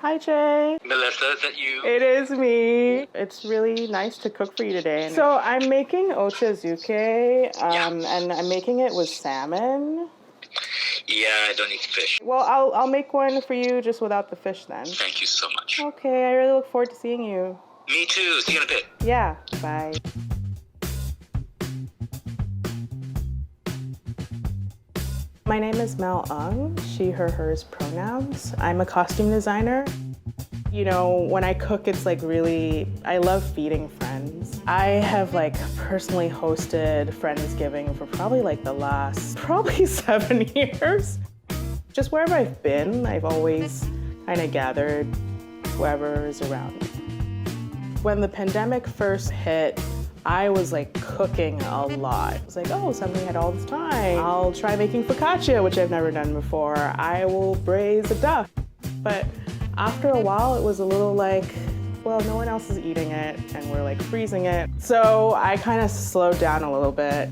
Hi, Chay. Melissa, is that you? It is me. It's really nice to cook for you today. So I'm making ochazuke, and I'm making it with salmon. Yeah, I don't eat fish. Well, I'll make one for you just without the fish then. Thank you so much. Okay, I really look forward to seeing you. Me too. See you in a bit. Yeah, bye. My name is Mel Ng, she, her, hers pronouns. I'm a costume designer. You know, when I cook, it's like really, I love feeding friends. I have like personally hosted Friendsgiving for probably like the last, 7 years. Just wherever I've been, I've always kind of gathered whoever is around me. When the pandemic first hit, I was like cooking a lot. It was like, oh, suddenly I had all this time. I'll try making focaccia, which I've never done before. I will braise a duck. But after a while, it was a little like, well, no one else is eating it and we're like freezing it. So I kind of slowed down a little bit.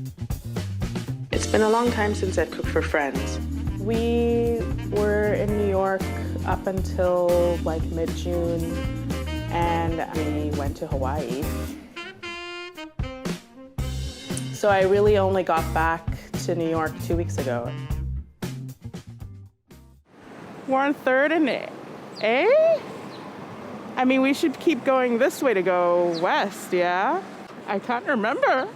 It's been a long time since I've cooked for friends. We were in New York up until like mid-June, and we went to Hawaii. So I really only got back to New York 2 weeks ago. We're on 3rd and A? I mean, we should keep going this way to go west, yeah? I can't remember.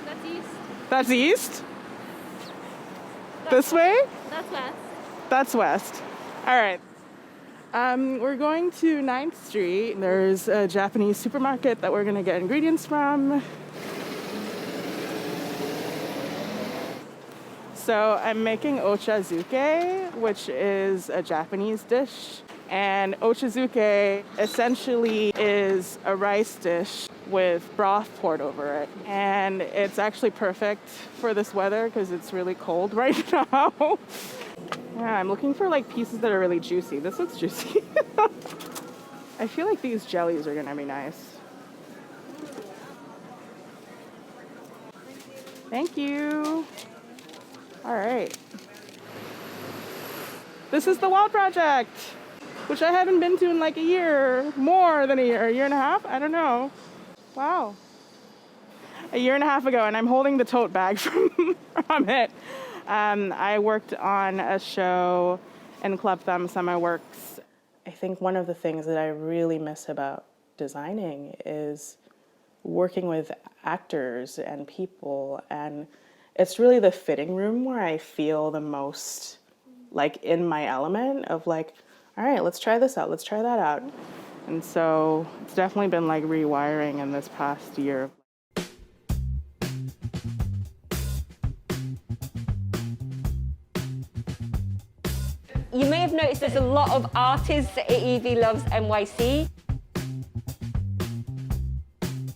That's east. That's east? This way? That's west. That's west. All right. We're going to 9th Street. There's a Japanese supermarket that we're gonna get ingredients from. So I'm making ochazuke, which is a Japanese dish. And ochazuke essentially is a rice dish with broth poured over it. And it's actually perfect for this weather because it's really cold right now. Yeah, I'm looking for like pieces that are really juicy. This looks juicy. I feel like these jellies are gonna be nice. Thank you. All right. This is the wall project, which I haven't been to in like a year, more than a year and a half, I don't know. Wow. A year and a half ago, and I'm holding the tote bag from it. I worked on a show in Club Thumb Summer Works. I think one of the things that I really miss about designing is working with actors and people, and it's really the fitting room where I feel the most like in my element of like, all right, let's try this out, let's try that out. And so it's definitely been like rewiring in this past year. You may have noticed there's a lot of artists at EV Loves NYC.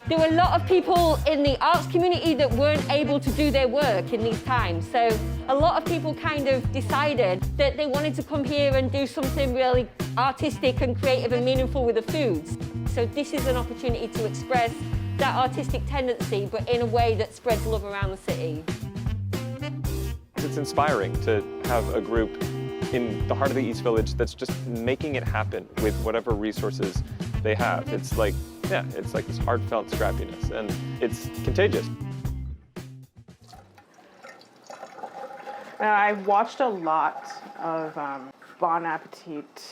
There were a lot of people in the arts community that weren't able to do their work in these times. So a lot of people kind of decided that they wanted to come here and do something really artistic and creative and meaningful with the foods. So this is an opportunity to express that artistic tendency, but in a way that spreads love around the city. It's inspiring to have a group in the heart of the East Village that's just making it happen with whatever resources they have. It's like, yeah, it's like this heartfelt scrappiness, and it's contagious. I've watched a lot of Bon Appetit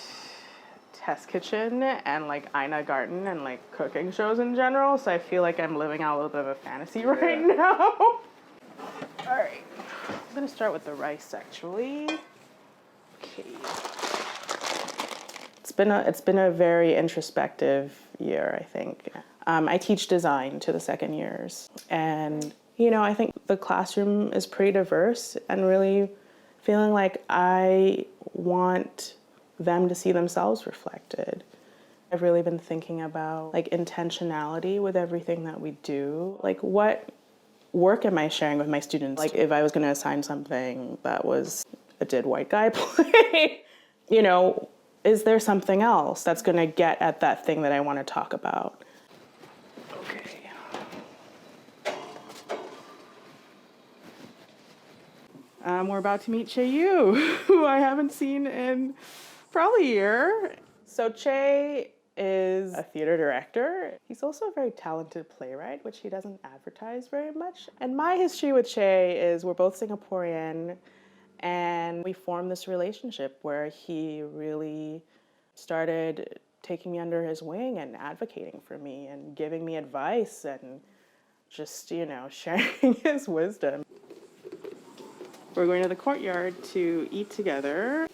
Test Kitchen and like Ina Garten and like cooking shows in general, so I feel like I'm living out a little bit of a fantasy right now. All right, I'm gonna start with the rice actually. Okay. It's been a very introspective year, I think. I teach design to the second years, and you know, I think the classroom is pretty diverse, and really feeling like I want them to see themselves reflected. I've really been thinking about like intentionality with everything that we do. Like, what work am I sharing with my students? Like, if I was going to assign something that was a dead white guy play, you know, is there something else that's going to get at that thing that I want to talk about? Okay. We're about to meet Chay Yew, who I haven't seen in Probably a year. So Chay is a theater director. He's also a very talented playwright, which he doesn't advertise very much. And my history with Chay is we're both Singaporean, and we formed this relationship where he really started taking me under his wing and advocating for me and giving me advice and just, sharing his wisdom. We're going to the courtyard to eat together.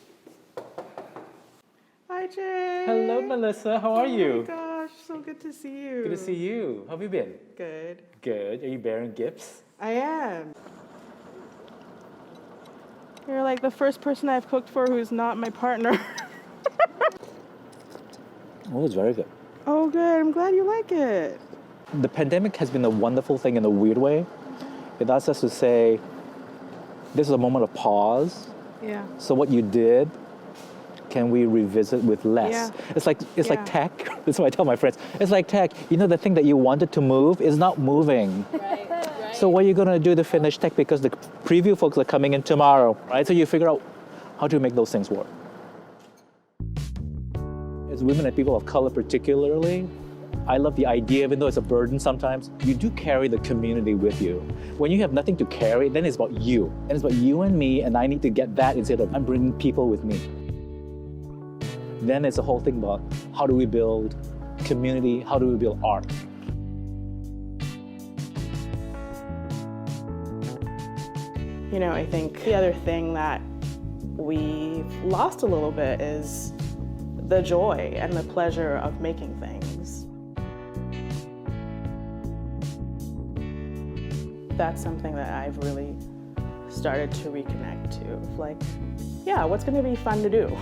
Hi, Chay. Hello, Melissa. How are you? Oh my gosh, so good to see you. Good to see you. How have you been? Good. Good. Are you bearing gifts? I am. You're like the first person I've cooked for who's not my partner. Oh, it's very good. Oh, good. I'm glad you like it. The pandemic has been a wonderful thing in a weird way. It allows us to say, this is a moment of pause. Yeah. So what you did, can we revisit with less? Yeah. It's like tech. That's what I tell my friends. It's like tech. The thing that you wanted to move is not moving. Right. So what are you going to do to finish tech? Because the preview folks are coming in tomorrow, right? So you figure out how to make those things work. As women and people of color particularly, I love the idea, even though it's a burden sometimes, you do carry the community with you. When you have nothing to carry, then it's about you. And it's about you and me, and I need to get that instead of I'm bringing people with me. Then it's a whole thing about how do we build community, how do we build art. I think the other thing that we've lost a little bit is the joy and the pleasure of making things. That's something that I've really started to reconnect to. What's going to be fun to do?